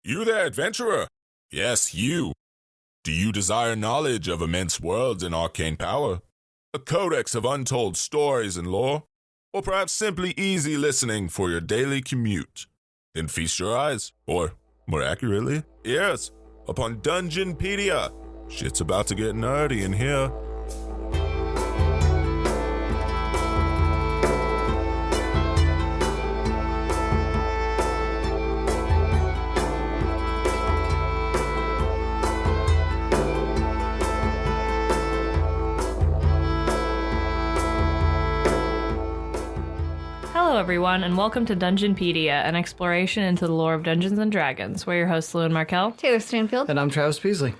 You there, adventurer? Yes, you. Do you desire knowledge of immense worlds and arcane power? A codex of untold stories and lore? Or perhaps simply easy listening for your daily commute? Then feast your eyes, or, more accurately, ears, upon Dungeonpedia. Shit's about to get nerdy in here. Hello everyone, and welcome to Dungeonpedia, an exploration into the lore of Dungeons & Dragons. We're your hosts, Lou and Markel. Taylor Stanfield. And I'm Travis Peasley.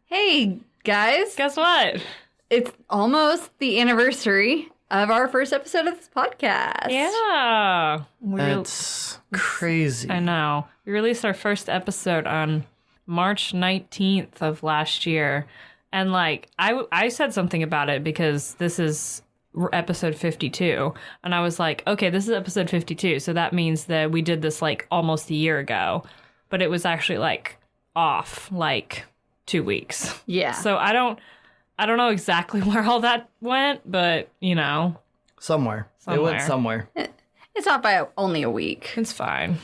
Hey, guys. Guess what? It's almost the anniversary of our first episode of this podcast. Yeah. That's crazy. I know. We released our first episode on March 19th of last year. And, I said something about it because this is episode 52, and I was like, okay, this is episode 52, so that means that we did this almost a year ago, but it was actually off 2 weeks. Yeah. So I don't know exactly where all that went, but Somewhere. It went somewhere. It's off by only a week. it's fine.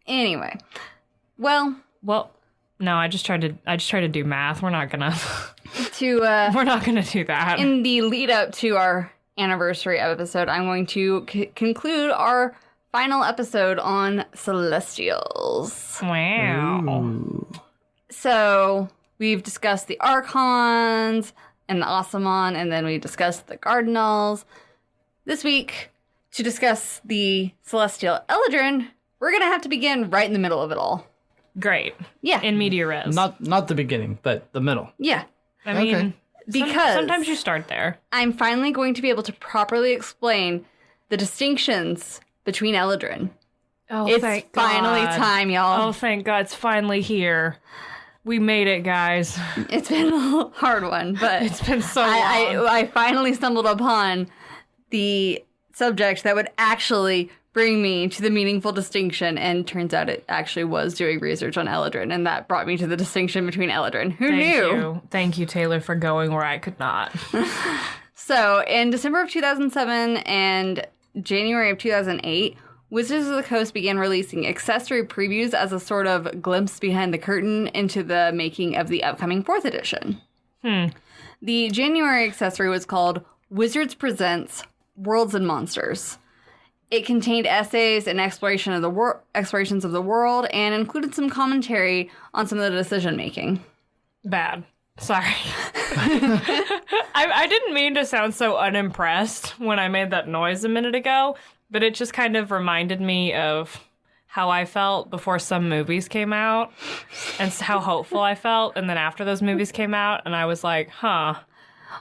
Anyway. Well, No, I just tried to do math. We're not gonna we're not gonna do that. in the lead up to our anniversary episode, I'm going to conclude our final episode on Celestials. Wow. Ooh. So we've discussed the Archons and the Asamon, and then we discussed the Cardinals. This week, to discuss the Celestial Eladrin, we're going to have to begin right in the middle of it all. Great. Yeah. In media res. Not the beginning, but the middle. Yeah. I mean, Okay. Because sometimes you start there. I'm finally going to be able to properly explain the distinctions between Eladrin. Oh, It's thank finally God. time, y'all. Oh, thank God, it's finally here. We made it, guys. It's been a hard one, but It's been so long. I finally stumbled upon the subject that would actually bring me to the meaningful distinction, and turns out it actually was doing research on Eladrin, and that brought me to the distinction between Eladrin. Who knew? Thank you, Taylor, for going where I could not. So, in December of 2007 and January of 2008, Wizards of the Coast began releasing accessory previews as a sort of glimpse behind the curtain into the making of the upcoming 4th edition. The January accessory was called Wizards Presents Worlds and Monsters. It contained essays and explorations of the world, and included some commentary on some of the decision-making. Bad. Sorry. I didn't mean to sound so unimpressed when I made that noise a minute ago, but it just kind of reminded me of how I felt before some movies came out, and how hopeful I felt, and then after those movies came out, and I was like, huh.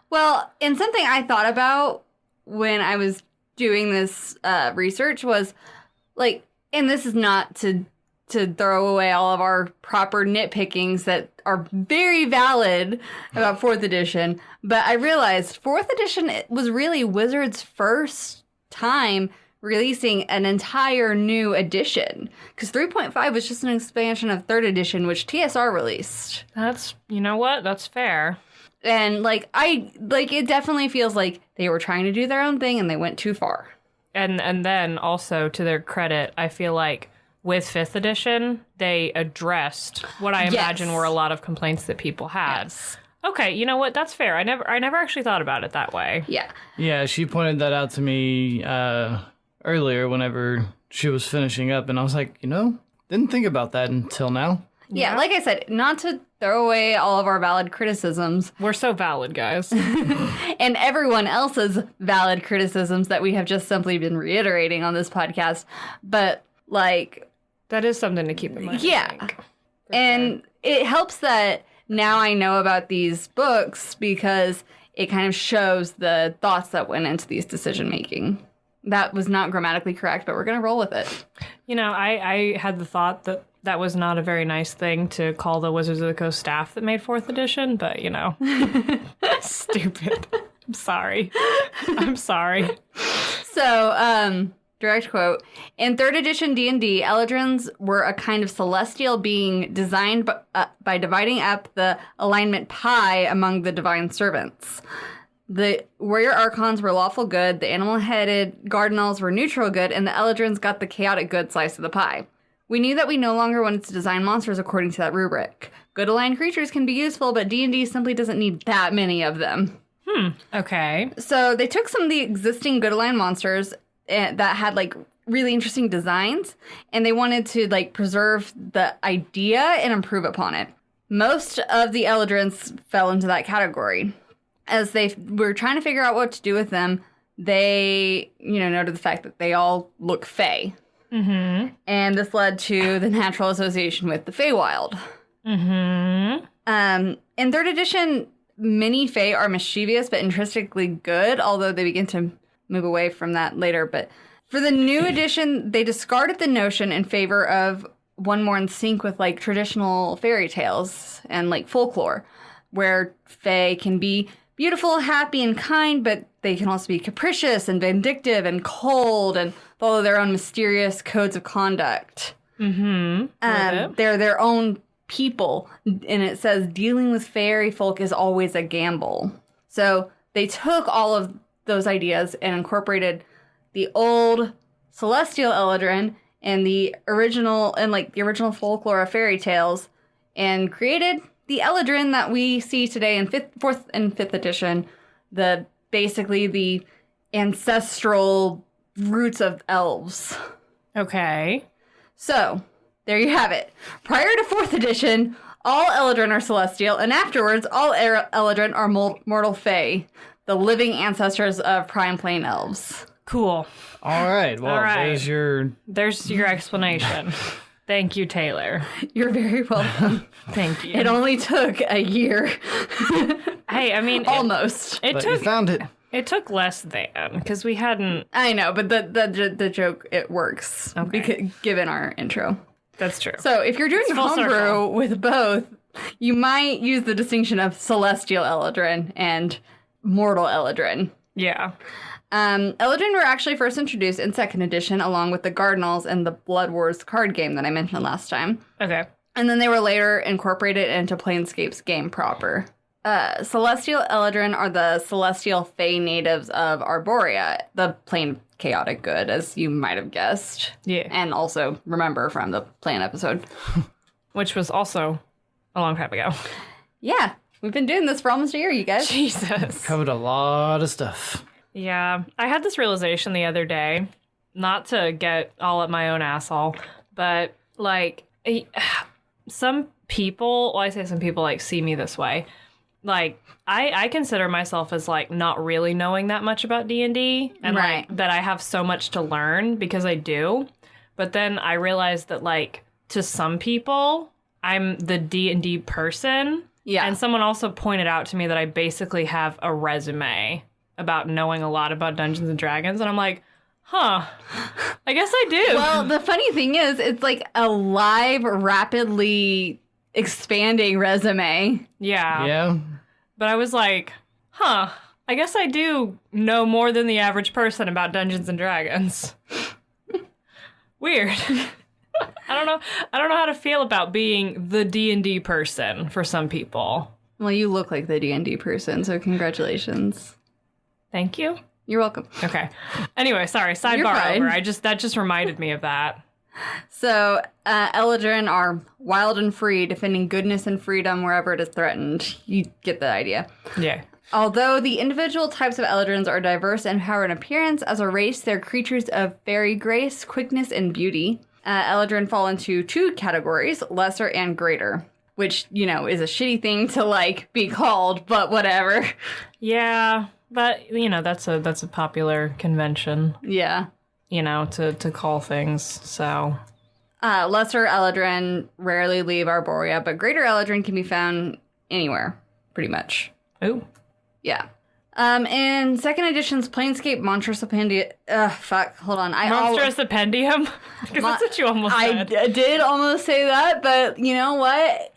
Well, and something I thought about when I was doing this research was, and this is not to throw away all of our proper nitpickings that are very valid about 4th edition, but I realized 4th edition was really Wizards' first time releasing an entire new edition, because 3.5 was just an expansion of 3rd edition, which TSR released. That's, you know what? That's fair. And it definitely feels like they were trying to do their own thing and they went too far. And then also, to their credit, I feel like with 5th edition, they addressed what I imagine were a lot of complaints that people had. Yes. Okay, you know what? That's fair. I never actually thought about it that way. Yeah. Yeah, she pointed that out to me earlier whenever she was finishing up, and I was like, didn't think about that until now. Yeah, like I said, not to throw away all of our valid criticisms We're so valid, guys. and everyone else's valid criticisms that we have just simply been reiterating on this podcast, but That is something to keep in mind. yeah. I think. And it helps that now I know about these books because it kind of shows the thoughts that went into these decision making. That was not grammatically correct, but we're going to roll with it. I had the thought that was not a very nice thing to call the Wizards of the Coast staff that made 4th edition, but, Stupid. I'm sorry. So, direct quote, in 3rd edition D&D, Eladrins were a kind of celestial being designed by dividing up the alignment pie among the divine servants. The warrior archons were lawful good, the animal-headed Gardenals were neutral good, and the Eladrins got the chaotic good slice of the pie. We knew that we no longer wanted to design monsters according to that rubric. Good aligned creatures can be useful, but D&D simply doesn't need that many of them. Okay. So they took some of the existing good aligned monsters that had like really interesting designs, and they wanted to like preserve the idea and improve upon it. Most of the Eladrins fell into that category. As they were trying to figure out what to do with them, they, noted the fact that they all look fey. Mm-hmm. And this led to the natural association with the Feywild. Mm-hmm. In 3rd edition, many Fae are mischievous but intrinsically good, although they begin to move away from that later. But for the new edition, they discarded the notion in favor of one more in sync with like traditional fairy tales and like folklore, where Fae can be beautiful, happy, and kind, but they can also be capricious and vindictive and cold and follow their own mysterious codes of conduct. Mm-hmm. They're their own people, and it says dealing with fairy folk is always a gamble. So they took all of those ideas and incorporated the old celestial Eladrin and the original folklore of fairy tales and created the Eladrin that we see today in 4th and 5th edition, basically the ancestral roots of elves. Okay. So, there you have it. Prior to 4th edition, all Eladrin are celestial, and afterwards, all Eladrin are mortal fae, the living ancestors of prime plane elves. Cool. All right. Well, there's your explanation. Thank you, Taylor. You're very welcome. Thank you. It only took a year. Hey, I mean... Almost. You found it. It took less than, because we hadn't... I know, but the joke, it works. Okay. Given our intro. That's true. So if you're doing homebrew with both, you might use the distinction of celestial Eladrin and mortal Eladrin. Yeah. Eladrin were actually first introduced in 2nd edition along with the Gardenals and the Blood Wars card game that I mentioned last time. Okay. And then they were later incorporated into Planescape's game proper. Celestial Eladrin are the celestial fae natives of Arborea, the plain chaotic good, as you might have guessed. Yeah. And also remember from the Plane episode. Which was also a long time ago. Yeah. We've been doing this for almost a year, you guys. Jesus. Covered a lot of stuff. Yeah. I had this realization the other day, not to get all up my own asshole, but like some people, well, I say some people like see me this way. Like, I consider myself as, like, not really knowing that much about D&D. And, right. like, that I have so much to learn because I do. But then I realized that, like, to some people, I'm the D&D person. Yeah. And someone also pointed out to me that I basically have a resume about knowing a lot about Dungeons and Dragons. And I'm like, huh, I guess I do. Well, the funny thing is, it's, like, a live, rapidly expanding resume. Yeah. Yeah. But I was like, huh, I guess I do know more than the average person about Dungeons and Dragons. Weird. I don't know how to feel about being the D&D person for some people. Well, you look like the D&D person, so congratulations. Thank you. You're welcome. Okay. Anyway, sorry, sidebar over. That just reminded me of that. So, Eladrin are wild and free, defending goodness and freedom wherever it is threatened. You get the idea. Yeah. Although the individual types of Eladrins are diverse in power and appearance, as a race, they're creatures of fairy grace, quickness, and beauty. Eladrin fall into 2 categories, lesser and greater, which, is a shitty thing to, like, be called, but whatever. Yeah, but, that's a popular convention. Yeah. To call things, so... Lesser Eladrin rarely leave Arborea, but greater Eladrin can be found anywhere, pretty much. Ooh. Yeah. In 2nd edition's Planescape Monstrous Appendium... hold on. Monstrous Appendium? Because that's what you almost said. I did almost say that, but you know what?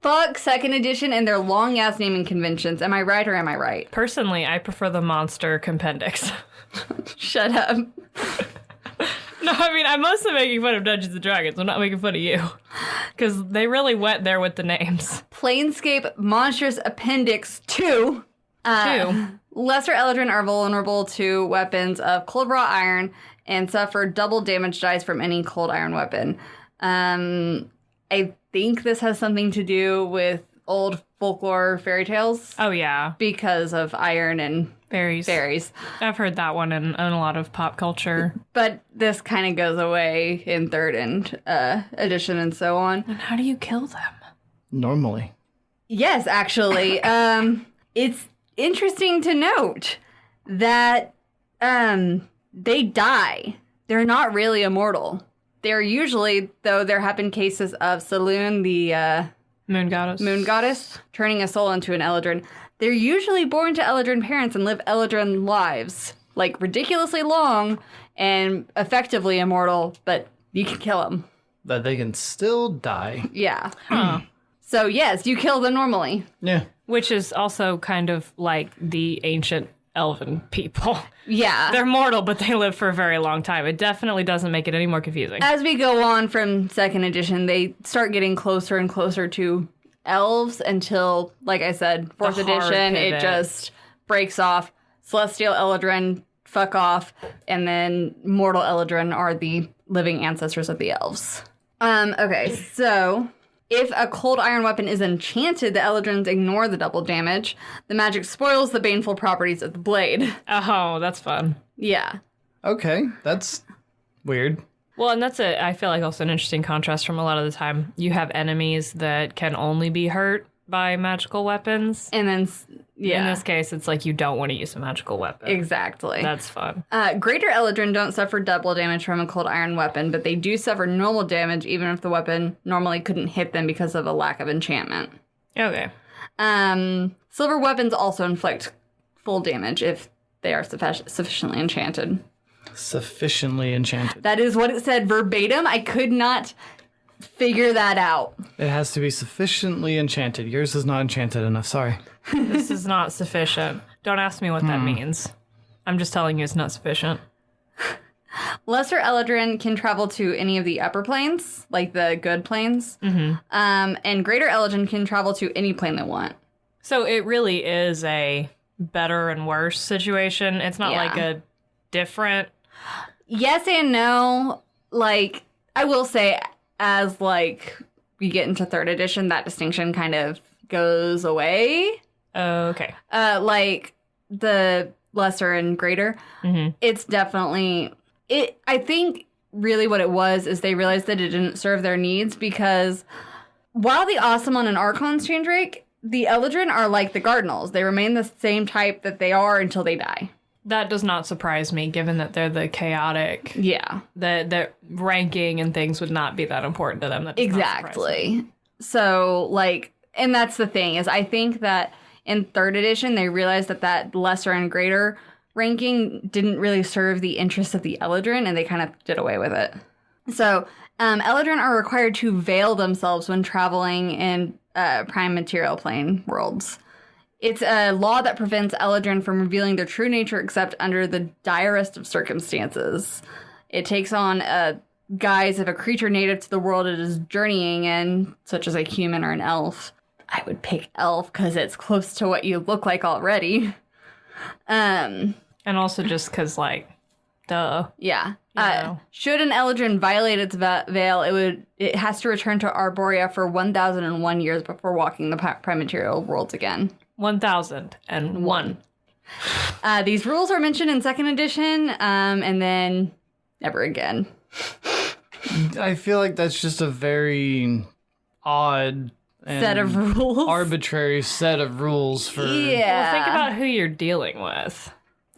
Fuck 2nd edition and their long-ass naming conventions. Am I right or am I right? Personally, I prefer the Monster Compendix. Shut up. No, I mean, I'm mostly making fun of Dungeons & Dragons. I'm not making fun of you. Because they really went there with the names. Planescape Monstrous Appendix 2. Lesser Eladrin are vulnerable to weapons of cold raw iron and suffer double damage dice from any cold iron weapon. I think this has something to do with old folklore fairy tales. Oh, yeah. Because of iron and fairies. I've heard that one in a lot of pop culture. But this kind of goes away in 3rd edition and so on. And how do you kill them? Normally. Yes, actually. It's interesting to note that they die. They're not really immortal. They're usually, though there have been cases of Saloon, the Moon goddess, turning a soul into an Eladrin. They're usually born to Eladrin parents and live Eladrin lives, like ridiculously long and effectively immortal, but you can kill them. But they can still die. Yeah. Huh. So yes, you kill them normally. Yeah. Which is also kind of like the ancient elven people. Yeah. They're mortal, but they live for a very long time. It definitely doesn't make it any more confusing. As we go on from 2nd edition, they start getting closer and closer to elves until, like I said, 4th edition, it just breaks off. Celestial Eladrin, fuck off. And then mortal Eladrin are the living ancestors of the elves. Okay, so if a cold iron weapon is enchanted, the Eladrins ignore the double damage. The magic spoils the baneful properties of the blade. Oh, that's fun. Yeah. Okay, that's weird. Well, and that's I feel like also an interesting contrast from a lot of the time. You have enemies that can only be hurt by magical weapons. And then, yeah. In this case, it's like you don't want to use a magical weapon. Exactly. That's fun. Greater Eladrin don't suffer double damage from a cold iron weapon, but they do suffer normal damage even if the weapon normally couldn't hit them because of a lack of enchantment. Okay. Silver weapons also inflict full damage if they are sufficiently enchanted. Sufficiently enchanted. That is what it said verbatim. I could not figure that out. It has to be sufficiently enchanted. Yours is not enchanted enough. Sorry. This is not sufficient. Don't ask me what that means. I'm just telling you it's not sufficient. Lesser Eladrin can travel to any of the upper planes, like the good planes. Mm-hmm. And Greater Eladrin can travel to any plane they want. So it really is a better and worse situation. It's not like a different... Yes and no. Like, I will say, as, like, we get into 3rd edition, that distinction kind of goes away. Okay. Like, the lesser and greater. Mm-hmm. It's definitely... I think really what it was is they realized that it didn't serve their needs because while the Asomon and Archons change rate, the Eladrin are like the Cardinals. They remain the same type that they are until they die. That does not surprise me, given that they're the chaotic. Yeah. The ranking and things would not be that important to them. That exactly. So, like, and that's the thing, is I think that in 3rd edition, they realized that lesser and greater ranking didn't really serve the interests of the Eladrin, and they kind of did away with it. So, Eladrin are required to veil themselves when traveling in prime material plane worlds. It's a law that prevents Eladrin from revealing their true nature except under the direst of circumstances. It takes on a guise of a creature native to the world it is journeying in, such as a human or an elf. I would pick elf because it's close to what you look like already. And also just because, like, duh. Yeah. Should an Eladrin violate its veil, it has to return to Arborea for 1,001 years before walking the prime material worlds again. 1,001. These rules are mentioned in 2nd edition, and then never again. I feel like that's just a very odd and set of rules. Arbitrary set of rules for... Yeah. Well, think about who you're dealing with.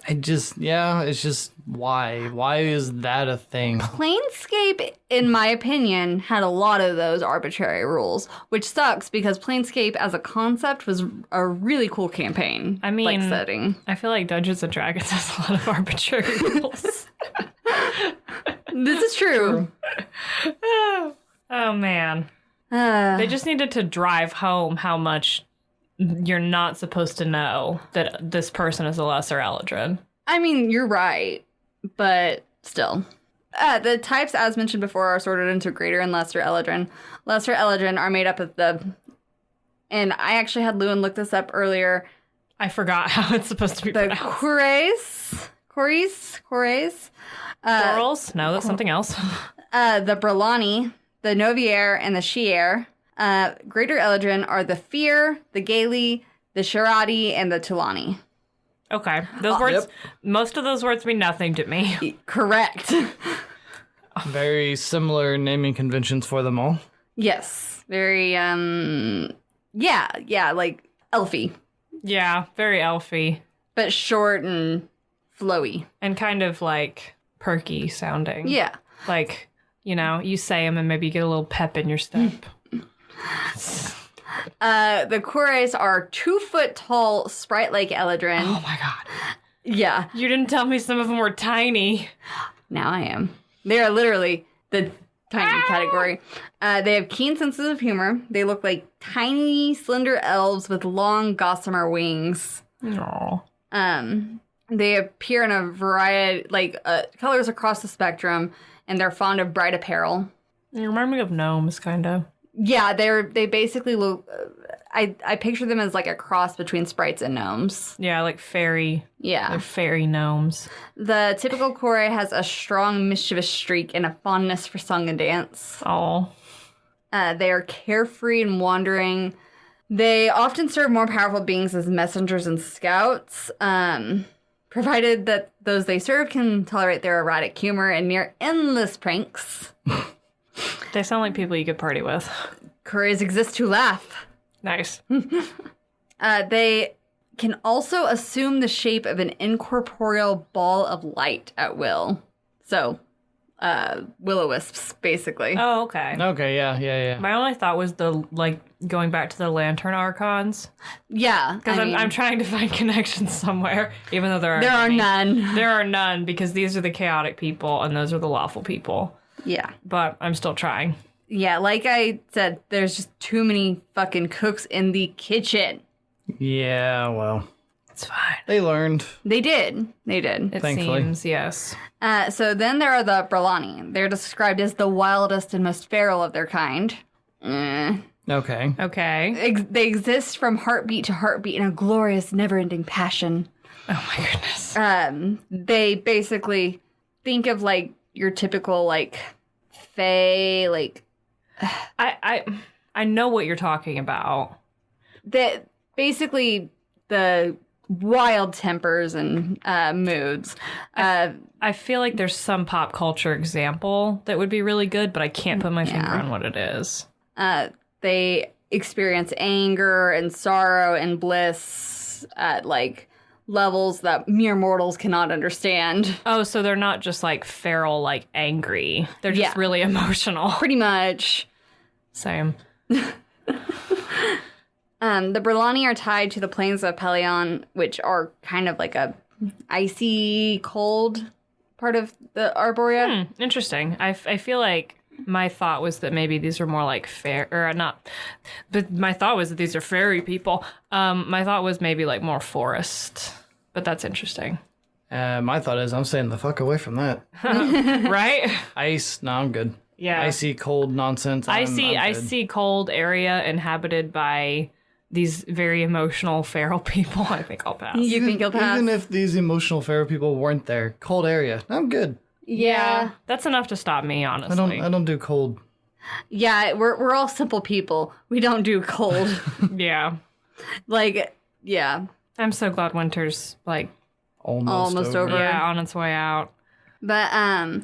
It's just why? Why is that a thing? Planescape, in my opinion, had a lot of those arbitrary rules, which sucks because Planescape as a concept was a really cool campaign. I mean, like setting. I feel like Dungeons and Dragons has a lot of arbitrary rules. This is true. Oh, man. They just needed to drive home how much you're not supposed to know that this person is a lesser Eladrin. I mean, you're right, but still. The types, as mentioned before, are sorted into Greater and Lesser Eladrin. Lesser Eladrin are made up of and I actually had Lewin look this up earlier, I forgot how it's supposed to be the pronounced. Corals. Corals? No, that's something else. The Brelani, the Novier, and the Shier. Greater Eladrin are the Fear, the Gaeli, the Sharadi, and the Tulani. Okay. Those words, most of those words mean nothing to me. Correct. Very similar naming conventions for them all. Yes. Very, like elfy. Yeah, very elfy. But short and flowy. And kind of like perky sounding. Yeah. Like, you say them and maybe you get a little pep in your step. The Corals are 2-foot tall, sprite-like Eladrin. Oh my god. Yeah. You didn't tell me some of them were tiny. Now I am. They are literally the tiny category. They have keen senses of humor. They look like tiny, slender elves with long gossamer wings. Aww. They appear in a variety, colors across the spectrum, and they're fond of bright apparel. You remind me of gnomes, kind of. Yeah, they basically look. I picture them as like a cross between sprites and gnomes. Yeah, like fairy. Yeah, they're fairy gnomes. The typical Kore has a strong mischievous streak and a fondness for song and dance. Oh. They are carefree and wandering. They often serve more powerful beings as messengers and scouts, provided that those they serve can tolerate their erratic humor and near endless pranks. They sound like people you could party with. Kores exist to laugh. Nice. They can also assume the shape of an incorporeal ball of light at will. So, will-o-wisps, basically. Oh, okay. Okay, yeah. My only thought was going back to the Lantern Archons. Yeah. Because I'm trying to find connections somewhere, even though there are none. There are none, because these are the chaotic people and those are the lawful people. Yeah. But I'm still trying. Yeah, like I said, there's just too many fucking cooks in the kitchen. Yeah, well. It's fine. They learned. They did. It Thankfully. seems, yes. So then there are the Brelani. They're described as the wildest and most feral of their kind. Okay. They exist from heartbeat to heartbeat in a glorious, never-ending passion. Oh my goodness. They basically think of like your typical like fae, like I know what you're talking about. that basically the wild tempers and moods. I feel like there's some pop culture example that would be really good, but I can't put my finger on what it is. They experience anger and sorrow and bliss at like levels that mere mortals cannot understand. Oh, so they're not just like feral, like angry. They're just really emotional. Pretty much. Same. The Brelani are tied to the plains of Pelion, which are kind of like a icy, cold part of the Arborea. Interesting. I feel like my thought was that maybe these are more like but my thought was that these are fairy people. My thought was maybe like more forest, but that's interesting. My thought is I'm staying the fuck away from that. Right? Ice, no, I'm good. Yeah. Icy, cold nonsense. I'm good. Icy, cold area inhabited by these very emotional feral people. I think I'll pass. You think you'll pass? Even if these emotional feral people weren't there, cold area, I'm good. Yeah. That's enough to stop me, honestly. I don't do cold. Yeah, we're all simple people. We don't do cold. Yeah. Like, yeah. I'm so glad winter's like Almost over. Yeah, on its way out. But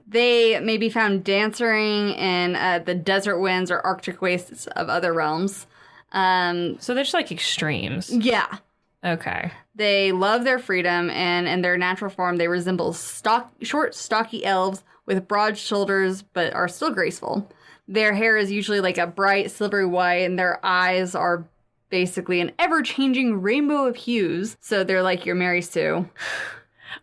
they may be found dancing in the desert winds or Arctic wastes of other realms. So they're just like extremes. Yeah. Okay. They love their freedom, and in their natural form, they resemble short, stocky elves with broad shoulders, but are still graceful. Their hair is usually like a bright silvery white, and their eyes are basically an ever-changing rainbow of hues. So they're like your Mary Sue.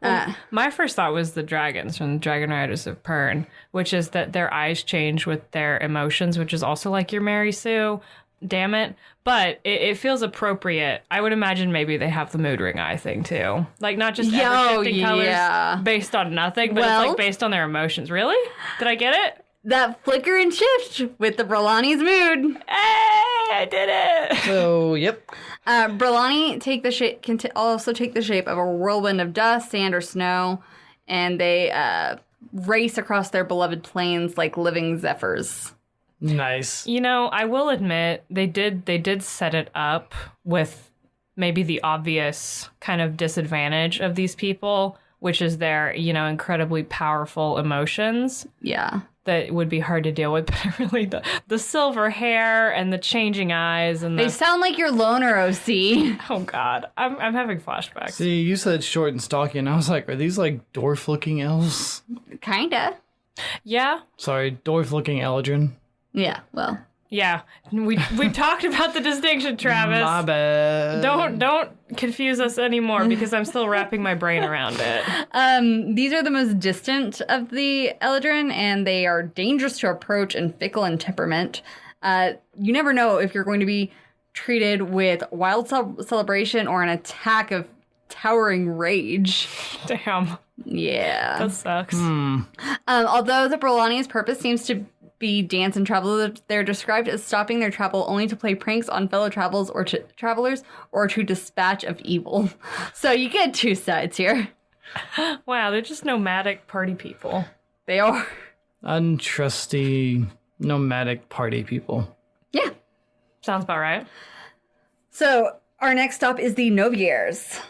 My first thought was the dragons from the Dragon Riders of Pern, which is that their eyes change with their emotions, which is also like your Mary Sue. damn it. But it feels appropriate. I would imagine maybe they have the mood ring eye thing too. Like not just ever-shifting colors based on nothing, but it's like based on their emotions. Really? Did I get it? That flicker and shift with the Brelani's mood. Hey, I did it. So, yep. Brelani can also take the shape of a whirlwind of dust, sand, or snow, and they race across their beloved plains like living zephyrs. Nice. You know, I will admit they did set it up with maybe the obvious kind of disadvantage of these people, which is their, you know, incredibly powerful emotions. Yeah. That would be hard to deal with, but really the silver hair and the changing eyes and they sound like your loner, OC. Oh God, I'm having flashbacks. See, you said short and stocky, and I was like, are these like dwarf-looking elves? Kinda. Yeah. Sorry, dwarf-looking Eladrin. Yeah. Well. Yeah, we talked about the distinction, Travis. My bad. Don't confuse us anymore because I'm still wrapping my brain around it. These are the most distant of the Eladrin, and they are dangerous to approach and fickle in temperament. You never know if you're going to be treated with wild celebration or an attack of towering rage. Damn. Yeah. That sucks. Although the Brelani's purpose seems to be dance and travel, they're described as stopping their travel only to play pranks on fellow travelers or to dispatch of evil. So you get two sides here. Wow, they're just nomadic party people. They are. Untrusty, nomadic party people. Yeah. Sounds about right. So our next stop is the Noviers.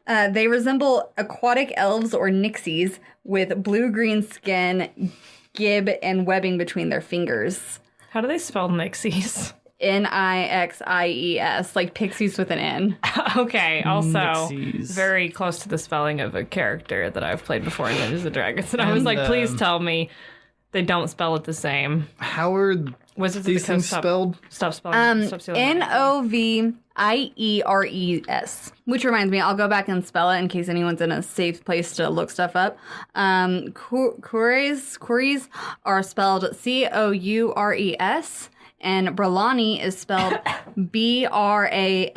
They resemble aquatic elves or nixies with blue-green skin, gib, and webbing between their fingers. How do they spell Nixies? Nixies, like pixies with an N. Okay, also Nixies. very close to the spelling of a character that I've played before in Dungeons & Dragons. And I was like, please tell me they don't spell it the same. How are Wizards these things spelled? Stop spelling. Stop stealing my Noviers, which reminds me, I'll go back and spell it in case anyone's in a safe place to look stuff up. Coures are spelled Coures, and Brelani is spelled Bralani.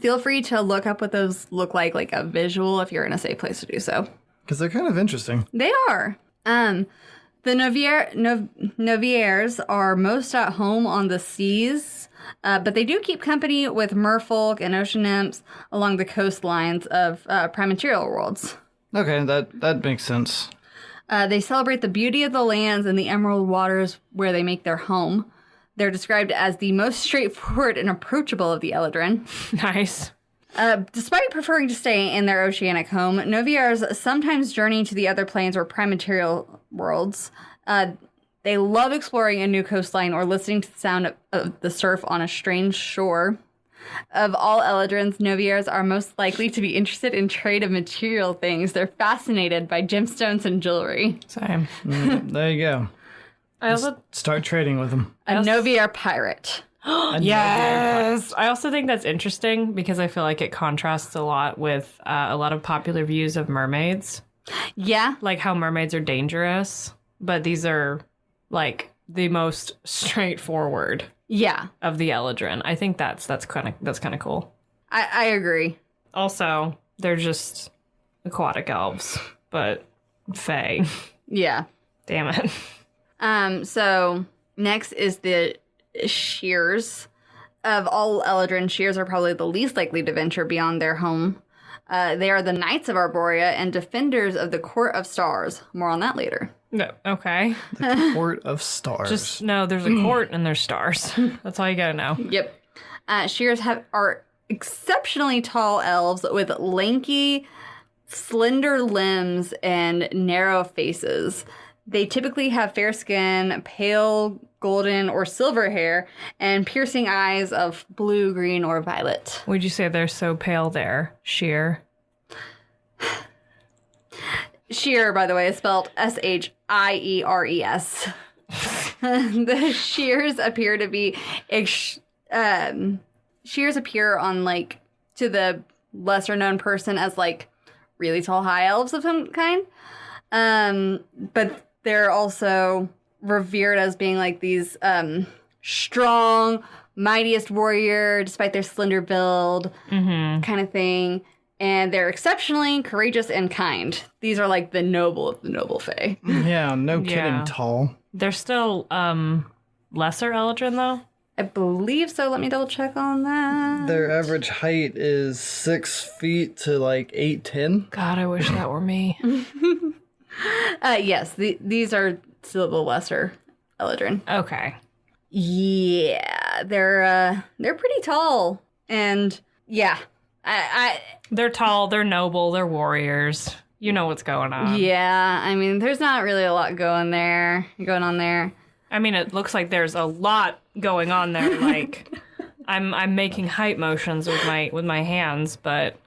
Feel free to look up what those look like a visual, if you're in a safe place to do so. Because they're kind of interesting. They are. The Noviers are most at home on the seas, but they do keep company with merfolk and ocean nymphs along the coastlines of prime-material worlds. Okay, that makes sense. They celebrate the beauty of the lands and the emerald waters where they make their home. They're described as the most straightforward and approachable of the Eladrin. Nice. Despite preferring to stay in their oceanic home, Noviers sometimes journey to the other planes or prime material worlds. They love exploring a new coastline or listening to the sound of the surf on a strange shore. Of all Eladrins, Noviers are most likely to be interested in trade of material things. They're fascinated by gemstones and jewelry. Same. There you go. I also Start trading with them. A Novier pirate. Yes. I also think that's interesting because I feel like it contrasts a lot with a lot of popular views of mermaids. Yeah. Like how mermaids are dangerous, but these are like the most straightforward of the Eladrin. I think that's kind of cool. I agree. Also, they're just aquatic elves, but fae. Yeah. Damn it. So next is the Shears. Of all Eladrin, Shears are probably the least likely to venture beyond their home. They are the Knights of Arborea and defenders of the Court of Stars. More on that later. No, okay. The Court of Stars. Just no, there's a court and there's stars. That's all you gotta know. Yep. Shears are exceptionally tall elves with lanky, slender limbs and narrow faces. They typically have fair skin, pale golden or silver hair, and piercing eyes of blue, green, or violet. Would you say they're so pale there? Sheer. Sheer, by the way, is spelled Shiers. The Shears appear to be... Shears appear on, like, to the lesser-known person as, like, really tall high elves of some kind. But they're also revered as being, like, these strong, mightiest warrior, despite their slender build, kind of thing. And they're exceptionally courageous and kind. These are like the noble of the noble fae. Yeah, no kidding, Yeah. tall. They're still lesser Eladrin, though? I believe so. Let me double check on that. Their average height is 6 feet to like 8'10". God, I wish that were me. Yes, these are still the lesser Eladrin. Okay. Yeah, they're pretty tall, and yeah, They're tall, they're noble, they're warriors. You know what's going on. yeah. I mean, there's not really a lot going on there. I mean, it looks like there's a lot going on there. Like, I'm making height motions with my hands, but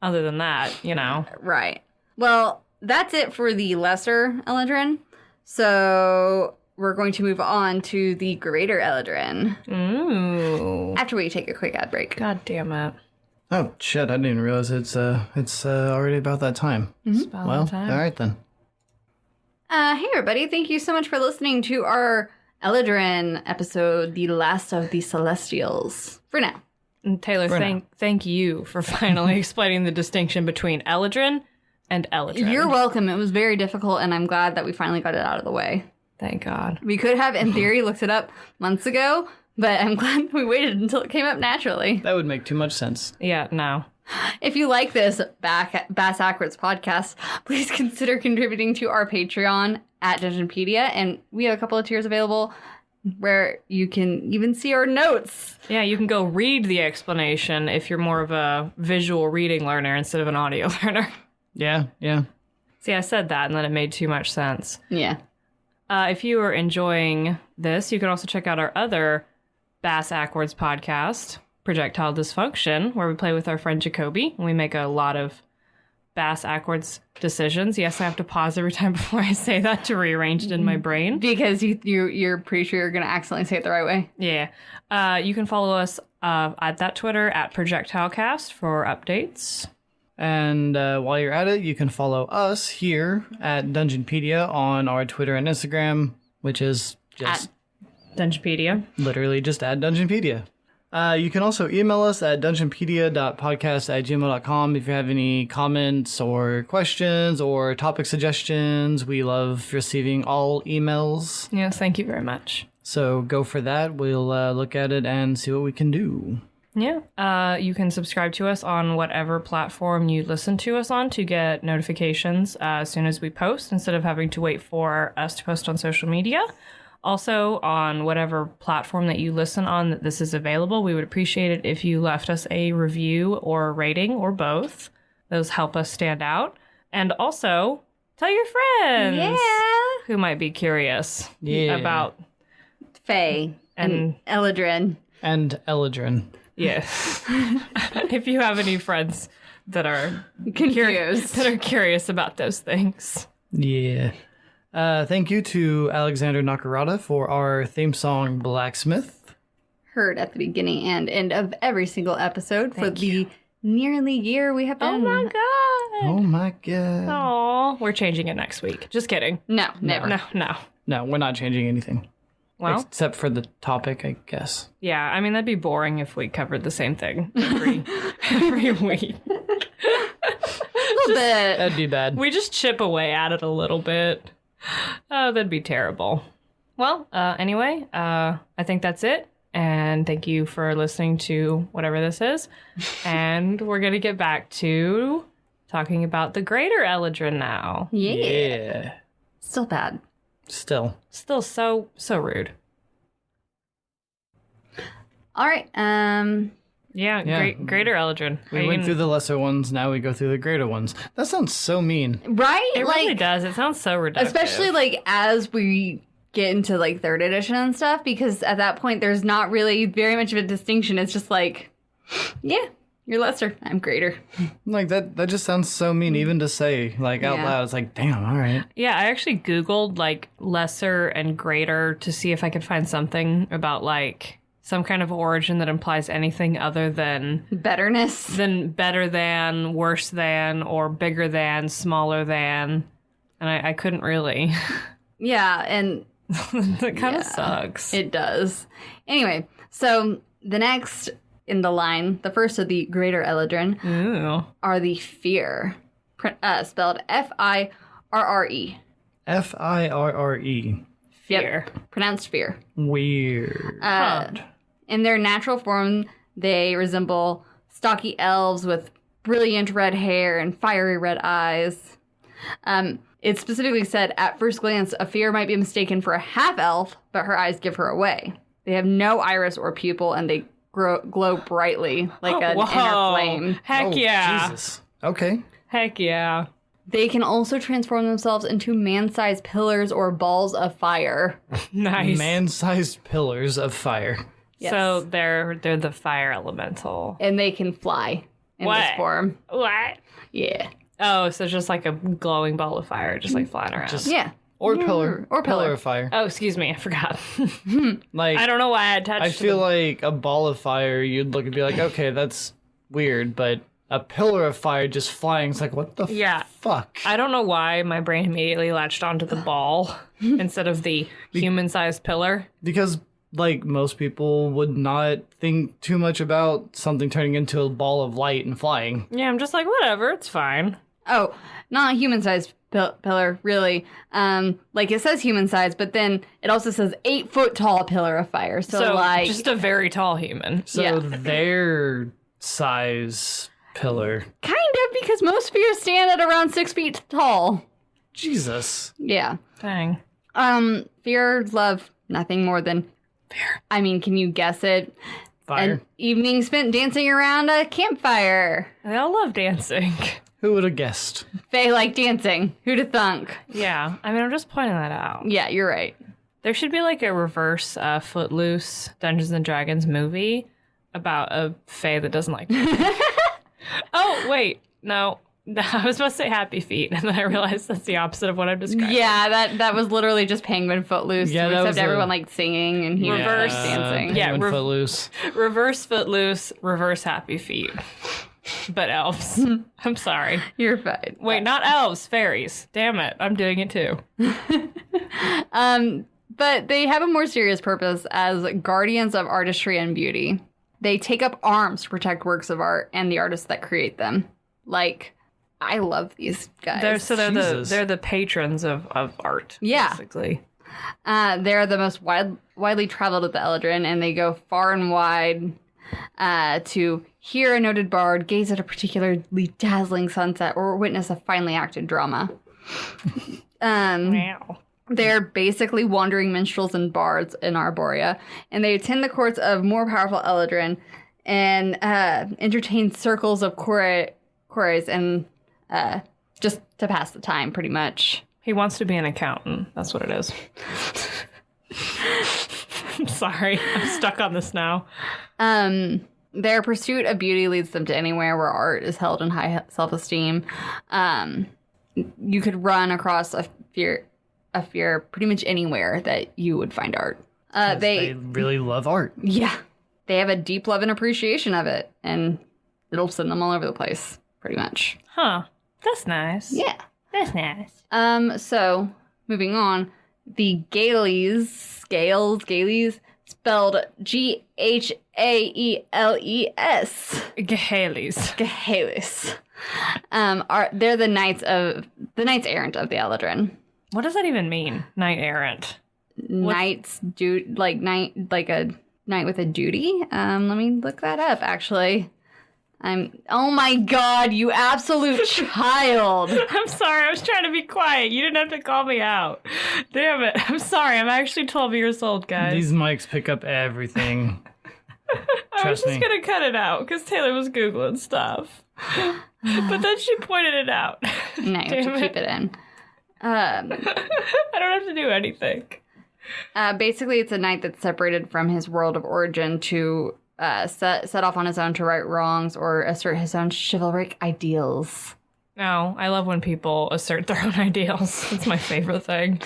other than that, you know. Right. Well, that's it for the lesser Eladrin. So we're going to move on to the greater Eladrin Ooh. after we take a quick ad break. God damn it. Oh shit! I didn't realize it's already about that time. It's about Well, that time. all right then. Hey everybody, thank you so much for listening to our Eladrin episode, The Last of the Celestials. For now. And Taylor, thank you for finally explaining the distinction between Eladrin and Eladrin. You're welcome. It was very difficult, and I'm glad that we finally got it out of the way. Thank God. We could have, in theory, looked it up months ago, but I'm glad we waited until it came up naturally. That would make too much sense. Yeah, no. If you like this Bass Backwards podcast, please consider contributing to our Patreon at Dungeonpedia, and we have a couple of tiers available where you can even see our notes. Yeah, you can go read the explanation if you're more of a visual reading learner instead of an audio learner. Yeah. See, I said that, and then it made too much sense. Yeah. If you are enjoying this, you can also check out our other Bass Backwards podcast, Projectile Dysfunction, where we play with our friend Jacoby, and we make a lot of Bass Backwards decisions. Yes, I have to pause every time before I say that to rearrange it in my brain. Because you're pretty sure you're going to accidentally say it the right way. Yeah. You can follow us at that Twitter, at ProjectileCast, for updates. And while you're at it, you can follow us here at Dungeonpedia on our Twitter and Instagram, which is just Dungeonpedia. literally just at Dungeonpedia. You can also email us at dungeonpedia.podcast@gmail.com if you have any comments or questions or topic suggestions. We love receiving all emails. Yes, thank you very much. So go for that. We'll look at it and see what we can do. Yeah. You can subscribe to us on whatever platform you listen to us on to get notifications as soon as we post, instead of having to wait for us to post on social media. Also, on whatever platform that you listen on that this is available, we would appreciate it if you left us a review or a rating or both. Those help us stand out. And also, tell your friends who might be curious about Faye and Eladrin. And Eladrin. Yes. If you have any friends that are Confused. curious about those things. Yeah. Thank you to Alexander Nakarada for our theme song, Blacksmith. Heard at the beginning and end of every single episode for the nearly year we have been. Oh my god. Oh my god. Aw. We're changing it next week. Just kidding. No, never. No. No, we're not changing anything. Well, Except for the topic, I guess. yeah, I mean, that'd be boring if we covered the same thing every week. A little bit. That'd be bad. We just chip away at it a little bit. Oh, that'd be terrible. Well, anyway, I think that's it. And thank you for listening to whatever this is. And we're going to get back to talking about the greater Eladrin now. Yeah. Still bad. Still. Still so rude. All right. Yeah. Greater Eladrin. We went through the lesser ones, now we go through the greater ones. That sounds so mean. Right? It really does. It sounds so reductive. Especially like as we get into like 3rd edition and stuff, because at that point there's not really very much of a distinction. It's just like, yeah, you're lesser, I'm greater. Like that just sounds so mean even to say like out loud. It's like, damn, all right. Yeah, I actually Googled like lesser and greater to see if I could find something about like some kind of origin that implies anything other than Betterness. better than, worse than, or bigger than, smaller than. And I couldn't really. Yeah, and That kind of Yeah. sucks. It does. Anyway, so the next in the line, the first of the greater Eladrin, Ooh. are the Fear, spelled Firre. Firre. Fear. Pronounced Fear. Weird. In their natural form, they resemble stocky elves with brilliant red hair and fiery red eyes. It specifically said, at first glance, a Fear might be mistaken for a half-elf, but her eyes give her away. They have no iris or pupil, and they glow brightly like an inner flame. Heck Oh, yeah. Jesus. Okay. Heck yeah. They can also transform themselves into man-sized pillars or balls of fire. Nice. Man-sized pillars of fire. Yes. So they're the fire elemental. And they can fly in this What? form. What? Yeah. Oh, so just like a glowing ball of fire, just like flying around. Yeah. Or pillar. Or pillar. of fire. Oh, excuse me, I forgot. Like, I don't know why I attached. I to feel the- like a ball of fire, you'd look and be like, okay, that's weird, but a pillar of fire just flying, it's like, what the Yeah. fuck? I don't know why my brain immediately latched onto the ball instead of the human-sized pillar. Because, like, most people would not think too much about something turning into a ball of light and flying. Yeah, I'm just like, whatever, it's fine. Oh, not a human-sized pillar, really. Like, it says human-sized, but then it also says 8-foot tall pillar of fire. So like... just a very tall human. So Yeah. their size pillar. Kind of, because most spheres stand at around 6 feet tall. Jesus. Yeah. Dang. Fear love nothing more than... Fear. I mean, can you guess it? Fire. An evening spent dancing around a campfire. They all love dancing. Who would have guessed? They like dancing. Who'd have thunk? Yeah, I mean, I'm just pointing that out. Yeah, you're right. There should be like a reverse Footloose Dungeons and Dragons movie about a fae that doesn't like. Oh wait, no, I was supposed to say Happy Feet, and then I realized that's the opposite of what I'm describing. Yeah, that was literally just Penguin Footloose, Yeah, that except was everyone a- liked singing and he was Reverse just dancing. Yeah, Penguin Footloose. Reverse Footloose, reverse Happy Feet, but elves. I'm sorry. You're fine. Wait, not elves, fairies. Damn it, I'm doing it too. But they have a more serious purpose as guardians of artistry and beauty. They take up arms to protect works of art and the artists that create them. Like, I love these guys. Jesus. They're the patrons of art. Yeah. Basically. They're the most widely traveled of the Eladrin, and they go far and wide to hear a noted bard, gaze at a particularly dazzling sunset, or witness a finely acted drama. Wow. They're basically wandering minstrels and bards in Arborea, and they attend the courts of more powerful Eladrin and entertain circles of quarries and just to pass the time, pretty much. He wants to be an accountant. That's what it is. I'm sorry. I'm stuck on this now. Their pursuit of beauty leads them to anywhere where art is held in high self-esteem. You could run across a fear pretty much anywhere that you would find art. They really love art. Yeah, they have a deep love and appreciation of it, and it'll send them all over the place, pretty much. Huh. That's nice. Yeah. That's nice. So moving on, the Gales, spelled Ghaeles. Gahales. Gales. They're the knights errant of the Eladrin. What does that even mean? Knight errant. Knights like a knight with a duty. Let me look that up. Actually, oh my god, you absolute child! I'm sorry. I was trying to be quiet. You didn't have to call me out. Damn it. I'm sorry. I'm actually 12 years old, guys. These mics pick up everything. I was Trust just me. going to cut it out because Taylor was Googling stuff. But then she pointed it out. No, you have to keep it in. I don't have to do anything. Basically, it's a knight that's separated from his world of origin to set off on his own to right wrongs or assert his own chivalric ideals. No, I love when people assert their own ideals. It's my favorite thing.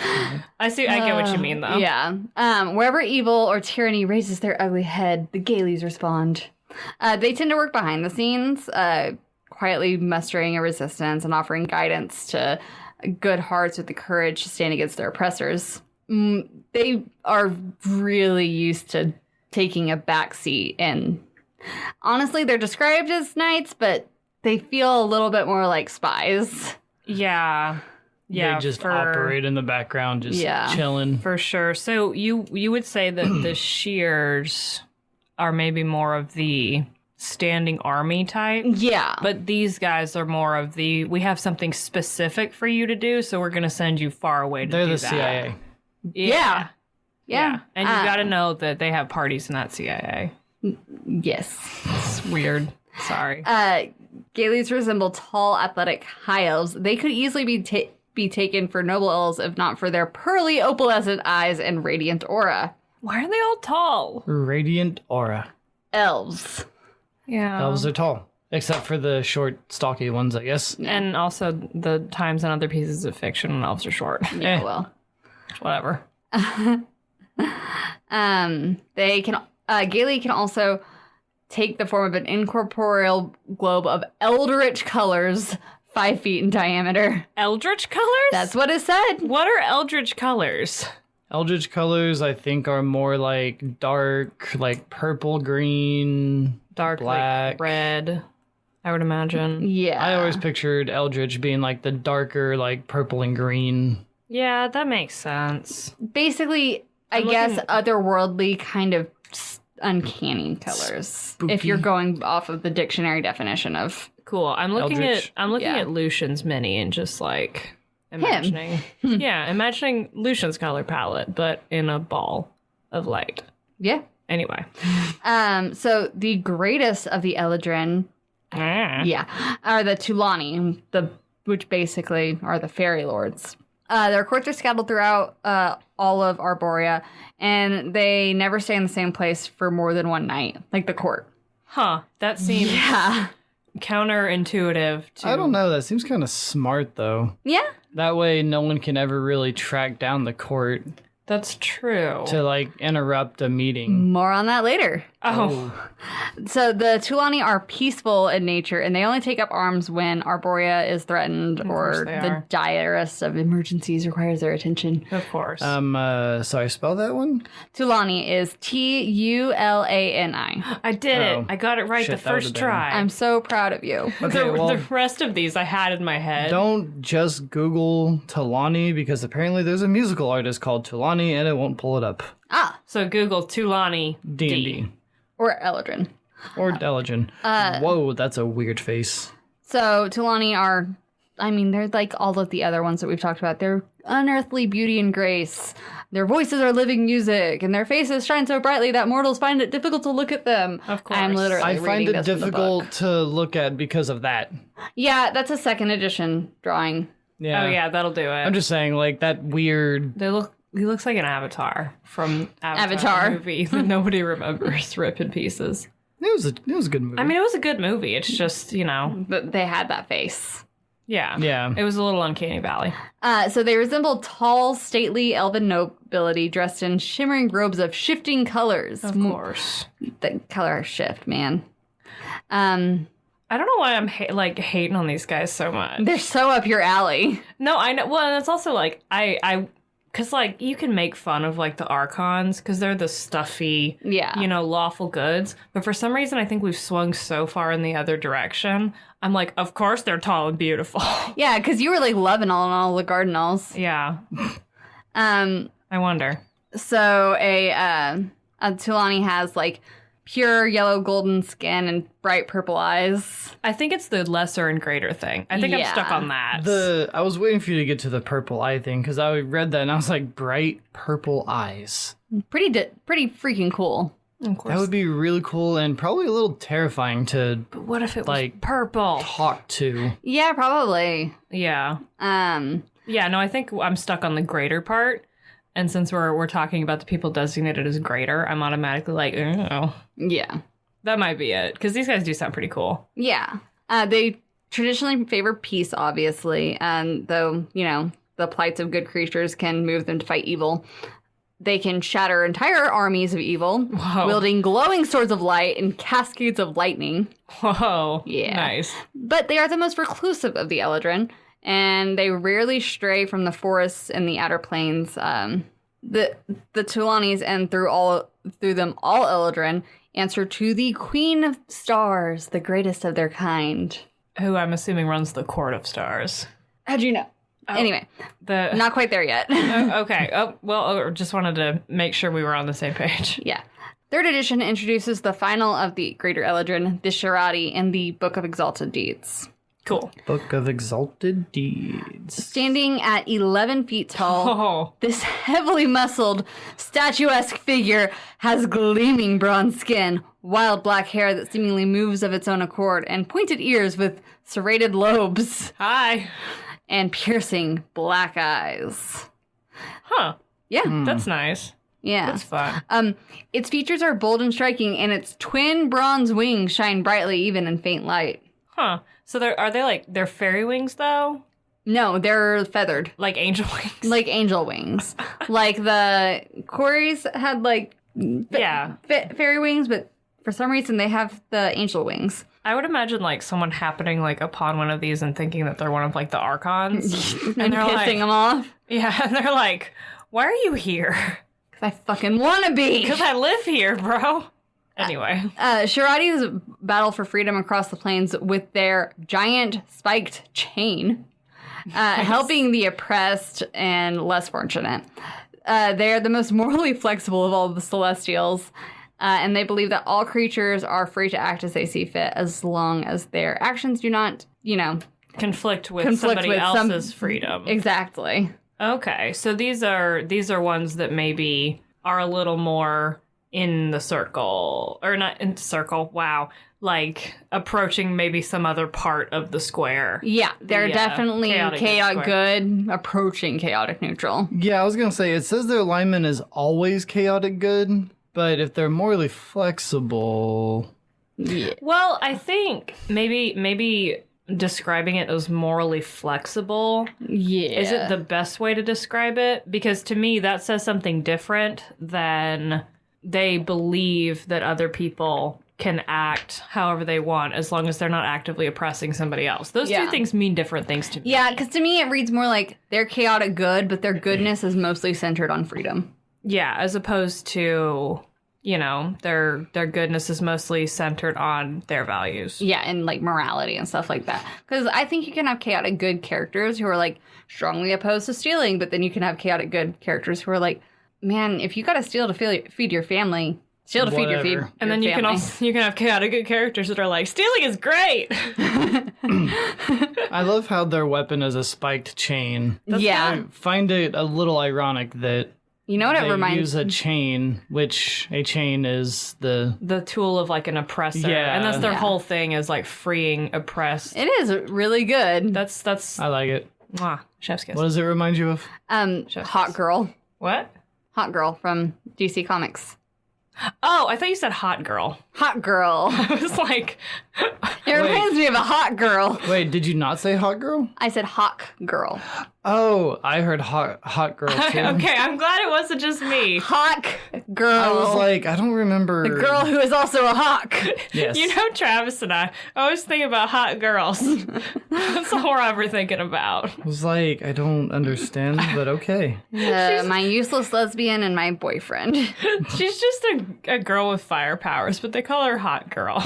I get what you mean, though. Yeah. Wherever evil or tyranny raises their ugly head, the Gales respond. They tend to work behind the scenes, quietly mustering a resistance and offering guidance to good hearts with the courage to stand against their oppressors. they are really used to taking a backseat, and honestly, they're described as knights, but they feel a little bit more like spies. Yeah. Yeah. They just operate in the background, just chilling. For sure. So you would say that the shears are maybe more of the standing army type. Yeah. But these guys are more of the, we have something specific for you to do, so we're going to send you far away to They're do the that. CIA. Yeah. And you got to know that they have parties in that CIA. Yes. It's weird. Sorry. Gaelies resemble tall, athletic high elves. They could easily be taken for noble elves if not for their pearly, opalescent eyes and radiant aura. Why are they all tall? Radiant aura. Elves. Yeah. Elves are tall. Except for the short, stocky ones, I guess. And also the times in other pieces of fiction when elves are short. Yeah, well. Whatever. They can Gaily can also take the form of an incorporeal globe of eldritch colors, 5 feet in diameter. Eldritch colors? That's what it said. What are eldritch colors? Eldritch colors, I think, are more like dark, like purple, green, Dark, black, like red, I would imagine. Yeah. I always pictured Eldritch being like the darker, like purple and green. Yeah, that makes sense. Basically, I guess otherworldly kind of uncanny colors. Spooky. If you're going off of the dictionary definition of Cool. I'm looking Eldritch. at Lucian's mini and just like imagining. Imagining Lucian's color palette, but in a ball of light. yeah. Anyway. So the greatest of the Eladrin, are the Tulani, which basically are the fairy lords. Their courts are scattered throughout all of Arborea, and they never stay in the same place for more than one night, like the court. Huh. That seems counterintuitive to I don't know. That seems kind of smart, though. Yeah. That way, no one can ever really track down the court That's true. to, like, interrupt a meeting. More on that later. Oh. So the Tulani are peaceful in nature, and they only take up arms when Arborea is threatened or they the are. direst of emergencies requires their attention. Of course. Sorry, spell that one? Tulani is Tulani. I did Oh. it. I got it right Shit, the that would've first been- try. I'm so proud of you. Okay, the rest of these I had in my head. Don't just Google Tulani, because apparently there's a musical artist called Tulani, and it won't pull it up. So Google Tulani D&D. Or Eladrin. Or Eladrin. Whoa, that's a weird face. So Tulani are, they're like all of the other ones that we've talked about. They're unearthly beauty and grace. Their voices are living music, and their faces shine so brightly that mortals find it difficult to look at them. Of course. I'm literally I reading find it this from the book. difficult to look at because of that. Yeah, that's a second edition drawing. Yeah. Oh yeah, that'll do it. I'm just saying, like, that weird... He looks like an avatar from Avatar. movie that nobody remembers. Rip in pieces. It was a good movie. I mean, it was a good movie. It's just, But they had that face. Yeah. It was a little uncanny valley. So they resemble tall, stately elven nobility dressed in shimmering robes of shifting colors. Of course. The color shift, man. I don't know why I'm hating on these guys so much. They're so up your alley. No, I know. Well, and it's also like because like you can make fun of like the archons because they're the stuffy, lawful goods. But for some reason, I think we've swung so far in the other direction. I'm like, of course they're tall and beautiful. Yeah, because you were like loving all the Cardinals. Yeah. I wonder. So a Tulani has like pure yellow golden skin and bright purple eyes. I think it's the lesser and greater thing. I think I'm stuck on that. I was waiting for you to get to the purple eye thing, because I read that and I was like, bright purple eyes. Pretty freaking cool. Of course. That would be really cool and probably a little terrifying to But what if it was like, purple? talk to. Yeah, probably. Yeah. Yeah, no, I think I'm stuck on the greater part. And since we're talking about the people designated as greater, I'm automatically like, oh. Yeah. That might be it. Because these guys do sound pretty cool. Yeah. They traditionally favor peace, obviously. Though, the plights of good creatures can move them to fight evil. They can shatter entire armies of evil, wielding glowing swords of light and cascades of lightning. Whoa. Yeah. Nice. But they are the most reclusive of the Eladrin, and they rarely stray from the forests and the outer plains. the Tulanis and through them all Eladrin answer to the Queen of Stars, the greatest of their kind. Who I'm assuming runs the Court of Stars. How'd you know? Oh, Anyway, not quite there yet. Okay. Oh, well, just wanted to make sure we were on the same page. Yeah. Third edition introduces the final of the Greater Eladrin, the Shirati, in the Book of Exalted Deeds. Cool. Book of Exalted Deeds. Standing at 11 feet tall, Oh. this heavily muscled, statuesque figure has gleaming bronze skin, wild black hair that seemingly moves of its own accord, and pointed ears with serrated lobes, Hi. and piercing black eyes. Huh. Yeah. That's nice. Yeah. That's fun. Its features are bold and striking, and its twin bronze wings shine brightly even in faint light. Huh. So they're fairy wings though? No, they're feathered. Like angel wings? Like angel wings. Like the Quarries had yeah. fairy wings, but for some reason they have the angel wings. I would imagine like someone happening like upon one of these and thinking that they're one of like the archons. And they're pissing like, them off. Yeah, and they're like, why are you here? Because I fucking want to be. Because I live here, bro. Anyway. Shirati's battle for freedom across the plains with their giant spiked chain, helping the oppressed and less fortunate. They are the most morally flexible of all the Celestials, and they believe that all creatures are free to act as they see fit as long as their actions do not, Conflict with somebody else's freedom. Exactly. Okay, so these are ones that maybe are a little more in the circle, or not in the circle, wow, like approaching maybe some other part of the square. Yeah, they're definitely chaotic good, approaching chaotic neutral. Yeah, I was going to say, it says their alignment is always chaotic good, but if they're morally flexible... Yeah. Well, I think maybe describing it as morally flexible isn't the best way to describe it, because to me that says something different than they believe that other people can act however they want as long as they're not actively oppressing somebody else. Those two things mean different things to me. Yeah, because to me it reads more like they're chaotic good, but their goodness is mostly centered on freedom. Yeah, as opposed to, their goodness is mostly centered on their values. Yeah, and like morality and stuff like that. Because I think you can have chaotic good characters who are like strongly opposed to stealing, but then you can have chaotic good characters who are like, man, if you gotta steal to feed your family, steal to feed your family. And then you can have chaotic good characters that are like, stealing is great. I love how their weapon is a spiked chain. I find it a little ironic that you know what it reminds use a chain, which a chain is the tool of like an oppressor. Yeah. And that's their whole thing, is like freeing oppressed. It is really good. That's I like it. Mwah, chef's kiss. What does it remind you of? Hot Girl. What? Hot Girl from DC Comics. Oh, I thought you said hot girl. Hot Girl. I was like... It reminds me of a hot girl. Wait, did you not say hot girl? I said Hawk Girl. Oh, I heard hot girl too. Okay, I'm glad it wasn't just me. Hawk Girl. I was like, I don't remember. The girl who is also a hawk. Yes. Travis and I always think about hot girls. That's all we're ever thinking about. I was like, I don't understand, but okay. My useless lesbian and my boyfriend. She's just a girl with fire powers, but they call her Hot Girl.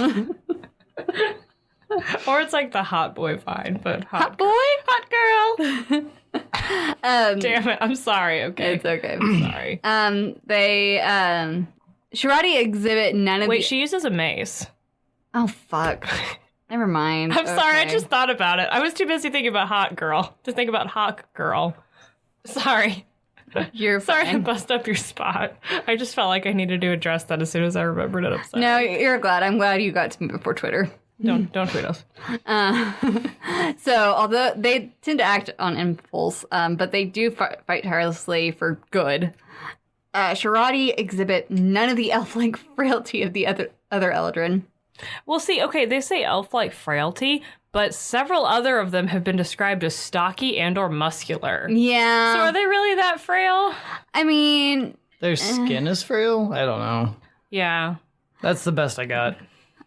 Or it's like the hot boy vine, but hot boy? Hot girl. Damn it, I'm sorry, okay. It's okay. I'm sorry. Shirati exhibit none of Wait, she uses a mace. Oh, fuck. Never mind. I'm sorry, I just thought about it. I was too busy thinking about hot girl to think about hawk girl. Sorry. You're sorry fine. to bust up your spot. I just felt like I needed to address that as soon as I remembered it. I'm sorry. No, you're glad. I'm glad you got to me before Twitter. Don't tweet us. So, although they tend to act on impulse, but they do fight tirelessly for good. Shirati exhibit none of the elf-like frailty of the other Eladrin. Well, see, okay, they say elf-like frailty, but several other of them have been described as stocky and or muscular. Yeah. So are they really that frail? I mean... Their skin is frail? I don't know. Yeah. That's the best I got.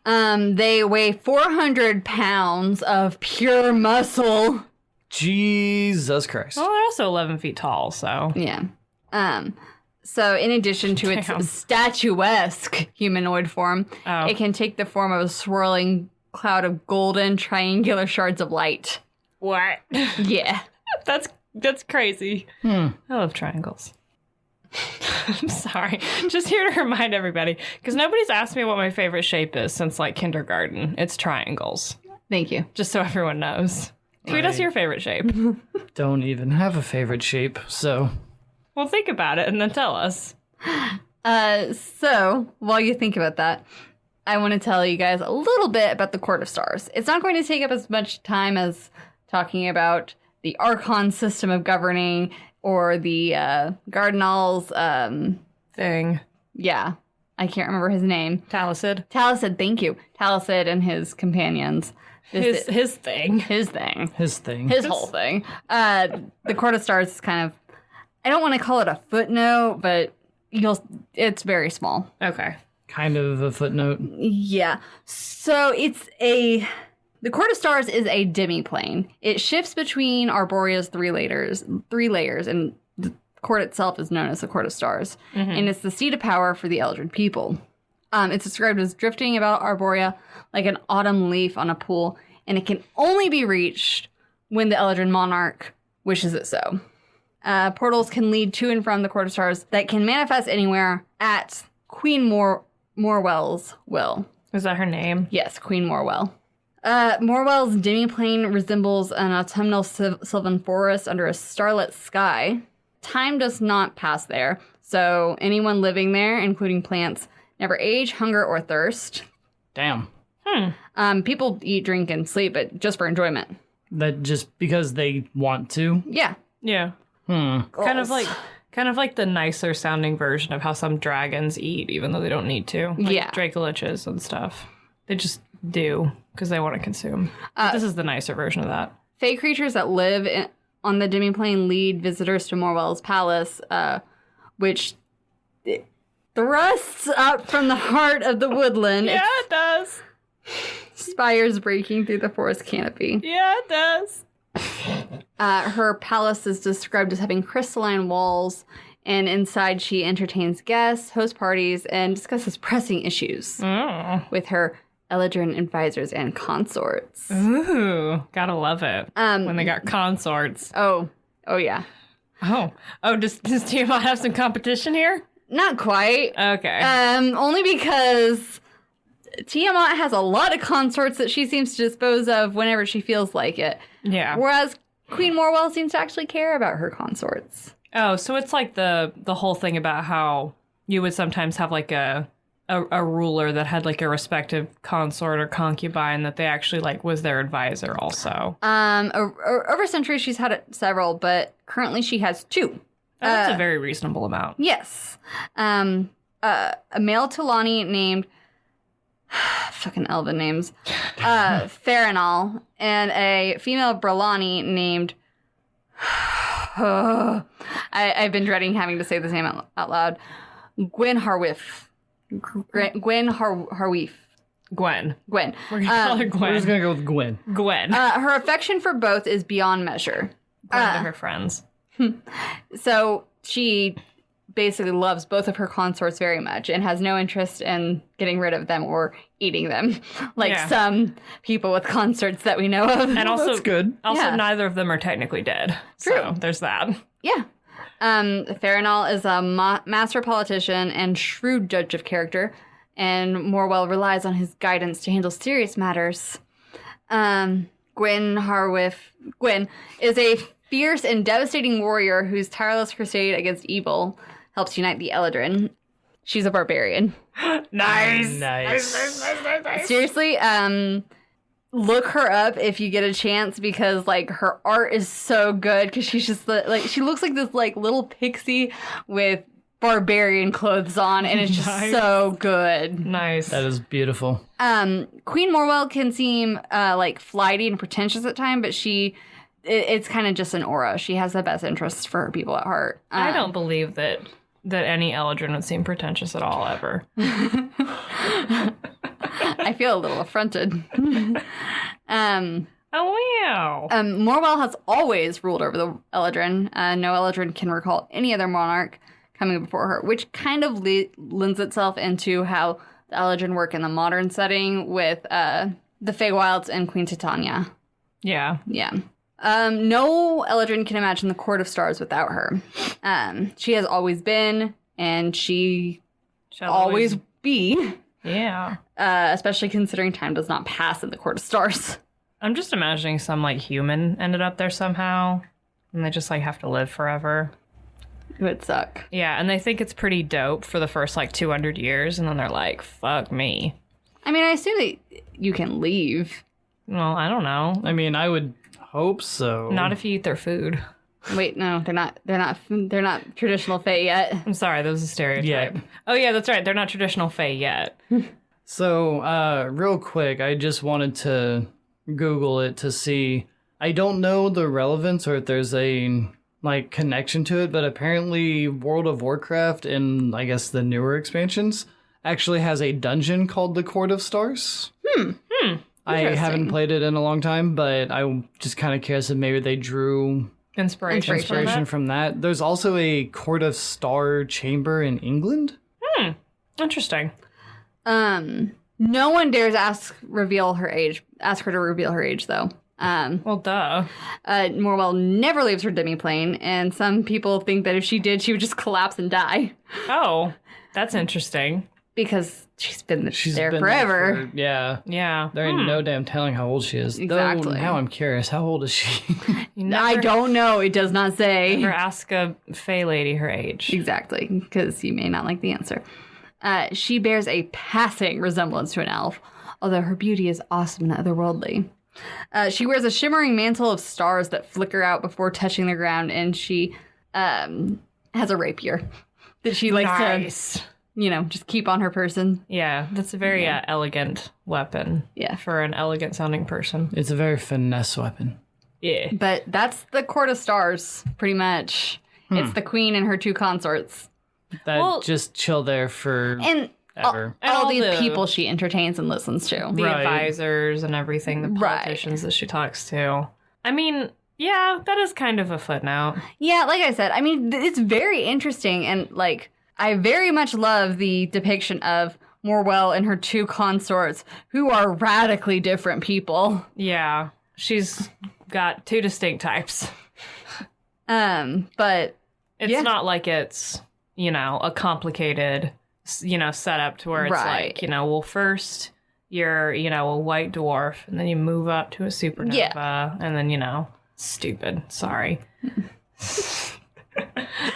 They weigh 400 pounds of pure muscle. Jesus Christ. Well, they're also 11 feet tall, so... Yeah. So in addition to its Damn. statuesque humanoid form, it can take the form of a swirling cloud of golden triangular shards of light. What? Yeah. That's crazy. I love triangles. I'm sorry. Just here to remind everybody, because nobody's asked me what my favorite shape is since like kindergarten. It's triangles. Thank you. Just so everyone knows. Tweet us your favorite shape. Don't even have a favorite shape, so... Well, think about it and then tell us. So, while you think about that, I want to tell you guys a little bit about the Court of Stars. It's not going to take up as much time as talking about the Archon system of governing or the Cardinals, Thing. yeah, I can't remember his name. Talicid. Talicid, thank you. Talicid and his companions. His thing. His thing. His thing. His whole thing. The Court of Stars is kind of, I don't want to call it a footnote, but it's very small. Okay. Kind of a footnote. Yeah. So the Court of Stars is a demiplane. It shifts between Arboria's three layers, and the court itself is known as the Court of Stars. Mm-hmm. And it's the seat of power for the Eladrin people. It's described as drifting about Arboria like an autumn leaf on a pool, and it can only be reached when the Eladrin monarch wishes it so. Portals can lead to and from the Court of Stars that can manifest anywhere at Queen Morwell's will. Is that her name? Yes, Queen Morwell. Morwell's demiplane resembles an autumnal sylvan forest under a starlit sky. Time does not pass there, so anyone living there, including plants, never age, hunger, or thirst. Damn. People eat, drink, and sleep, but just for enjoyment. That just because they want to? Yeah. Yeah. Kind of like the nicer sounding version of how some dragons eat, even though they don't need to. Like Yeah. Dracoliches and stuff. They just do because they want to consume. This is the nicer version of that. Fey creatures that live on the demiplane lead visitors to Morwell's palace, which thrusts up from the heart of the woodland. Yeah, it does. Spires breaking through the forest canopy. Yeah, it does. Her palace is described as having crystalline walls, and inside she entertains guests, hosts parties, and discusses pressing issues with her Eladrin advisors and consorts. Ooh, gotta love it. When they got consorts. Oh yeah. Oh, does Tiamat have some competition here? Not quite. Okay. Only because Tiamat has a lot of consorts that she seems to dispose of whenever she feels like it. Yeah. Whereas Queen Morwell seems to actually care about her consorts. Oh, so it's like the whole thing about how you would sometimes have like a ruler that had like a respective consort or concubine that they actually like was their advisor also. Over centuries she's had several, but currently she has 2. That's a very reasonable amount. Yes. A male Tulani named fucking elven names. Farinal, and a female Brelani named I've been dreading having to say this name out loud. Gwen Harwif. Gwen Harwif. Gwen. Gwen. We're gonna call her We're Gwen. just gonna go with Gwen. Gwen. Her affection for both is beyond measure. Gwen to her friends. So she basically loves both of her consorts very much and has no interest in getting rid of them or eating them, like some people with consorts that we know of. And also, That's good. Also, Yeah. neither of them are technically dead. True. So there's that. Yeah. Farinal is a master politician and shrewd judge of character, and Morwell relies on his guidance to handle serious matters. Gwen is a fierce and devastating warrior whose tireless crusade against evil helps unite the Eladrin. She's a barbarian. Nice. Seriously, look her up if you get a chance, because like her art is so good, because she's just like, she looks like this like little pixie with barbarian clothes on, and it's just Nice. so good. Nice. That is beautiful. Queen Morwell can seem like flighty and pretentious at times, but it's kind of just an aura. She has the best interests for her people at heart. I don't believe that any Eladrin would seem pretentious at all, ever. I feel a little affronted. Oh, wow. Morwell has always ruled over the Eladrin. No Eladrin can recall any other monarch coming before her, which kind of lends itself into how the Eladrin work in the modern setting with the Feywilds and Queen Titania. Yeah. Yeah. No Eladrin can imagine the Court of Stars without her. She has always been, and she Shall always be. Yeah. Especially considering time does not pass in the Court of Stars. I'm just imagining some, like, human ended up there somehow, and they just, like, have to live forever. It would suck. Yeah, and they think it's pretty dope for the first, like, 200 years, and then they're like, fuck me. I mean, I assume that you can leave. Well, I don't know. I mean, I would hope so. Not if you eat their food. Wait, no, they're not traditional Fae yet. I'm sorry, that was a stereotype. Yeah. Oh, yeah, that's right. They're not traditional Fae yet. So, real quick, I just wanted to Google it to see. I don't know the relevance or if there's a like connection to it, but apparently World of Warcraft and I guess the newer expansions actually has a dungeon called the Court of Stars. I haven't played it in a long time, but I'm just kind of curious if maybe they drew Inspiration from that. There's also a Court of Star chamber in England. Interesting. No one dares ask her to reveal her age, though. Well, duh. Morwell never leaves her demiplane, and some people think that if she did, she would just collapse and die. Oh, that's interesting. Because she's been there been forever. Yeah. Yeah. There ain't no damn telling how old she is. Exactly. Though, now I'm curious. How old is she? I don't know. It does not say. Never ask a Fae lady her age. Exactly, because you may not like the answer. She bears a passing resemblance to an elf, although her beauty is awesome and otherworldly. She wears a shimmering mantle of stars that flicker out before touching the ground, and she has a rapier that she likes to, just keep on her person. Yeah, that's a very elegant weapon. Yeah. For an elegant sounding person. It's a very finesse weapon. Yeah. But that's the Court of Stars, pretty much. It's the queen and her two consorts. That just chill there for And ever. all the people she entertains and listens to. The Right. advisors and everything, the politicians that she talks to. I mean, yeah, that is kind of a footnote. Yeah, like I said, I mean, it's very interesting, and, like, I very much love the depiction of Morwell and her two consorts, who are radically different people. Yeah, she's got two distinct types. But It's not like it's, a complicated, setup to where it's like, well, first you're, a white dwarf, and then you move up to a supernova, and then, stupid. Sorry.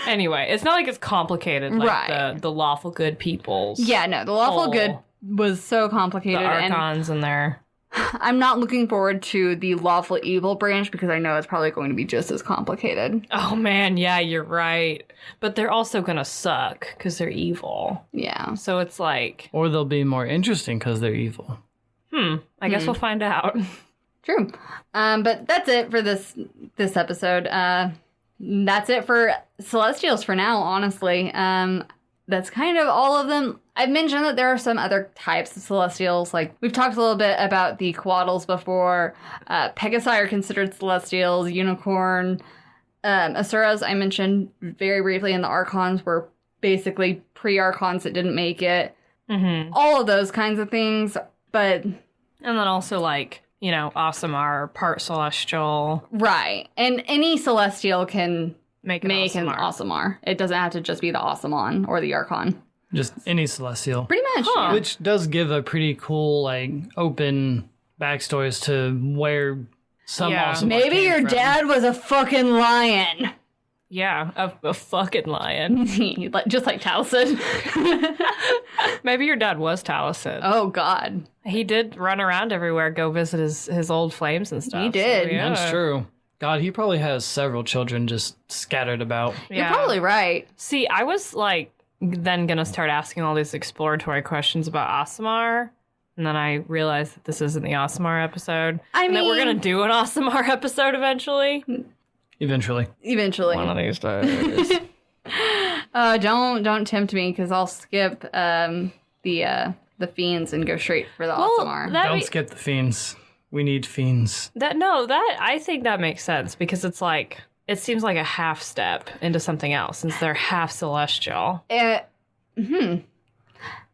Anyway, it's not like it's complicated like the lawful good people's. Yeah, no, the lawful good was so complicated. The Archons and their... I'm not looking forward to the lawful evil branch because I know it's probably going to be just as complicated. Oh man, yeah, you're right. But they're also gonna suck because they're evil. Yeah. So it's like... Or they'll be more interesting because they're evil. I guess we'll find out. True. But that's it for this episode. That's it for Celestials for now, honestly. That's kind of all of them. I've mentioned that there are some other types of Celestials. Like, we've talked a little bit about the Quaddles before. Pegasi are considered Celestials. Unicorn. Asuras, I mentioned very briefly, in the Archons were basically pre-Archons that didn't make it. Mm-hmm. All of those kinds of things. But... And then also, like, Aasimar, part Celestial. Right. And any Celestial can Make an Aasimar. It doesn't have to just be the Aasimon or the Archon. Just any Celestial. Pretty much, yeah. Which does give a pretty cool, like, open backstories to where some Aasimar Maybe came your from. dad was a fucking lion. Yeah, a fucking lion. Just like Taliesin. Maybe your dad was Taliesin. Oh, God. He did run around everywhere, go visit his old flames and stuff. He did. So, yeah. That's true. God, he probably has several children just scattered about. You're probably right. See, I was like then gonna start asking all these exploratory questions about Aasimar, and then I realized that this isn't the Aasimar episode. And that we're gonna do an Aasimar episode eventually. Eventually. One of these days. Don't tempt me, because I'll skip the fiends and go straight for the Aasimar. Don't skip the fiends. We need fiends. I think that makes sense because it's like it seems like a half step into something else since they're half celestial.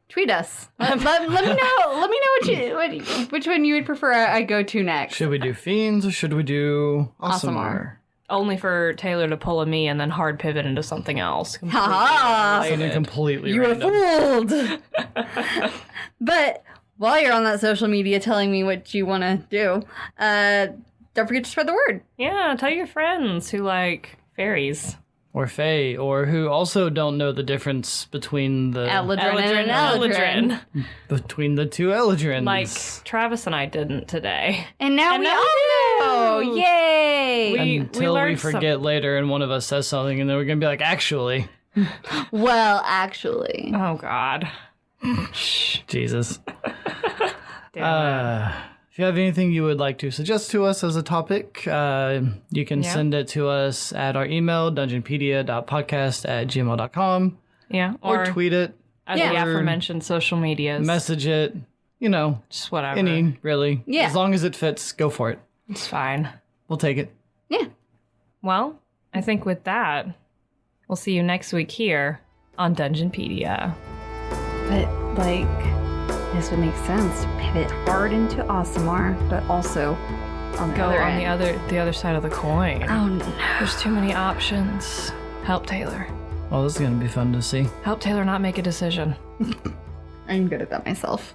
Tweet us. Let me know. Let me know which one you would prefer I go to next. Should we do Fiends or should we do Aasimar? Only for Taylor to pull a me and then hard pivot into something else. Something completely You were random. fooled. But while you're on that social media telling me what you want to do, don't forget to spread the word. Yeah, tell your friends who like fairies. Or Fae, or who also don't know the difference between the Eladrin and Eladrin. between the two Eladrins. Like Travis and I didn't today. And now we all know. Yay! Until we learned forget later and one of us says something and then we're going to be like, actually. Well, actually. Oh, God. Jesus. Damn it. If you have anything you would like to suggest to us as a topic, you can send it to us at our email, dungeonpedia.podcast@gmail.com. Yeah. Or tweet it. As the aforementioned social medias. Message it. You know, Just whatever. any, really. Yeah. As long as it fits, go for it. It's fine. We'll take it. Yeah. Well, I think with that, we'll see you next week here on Dungeonpedia. But, this would make sense. Pivot hard into Aasimar, but also on the Go other on end. the other side of the coin. Oh, no. There's too many options. Help Taylor. Well, this is going to be fun to see. Help Taylor not make a decision. I'm good at that myself.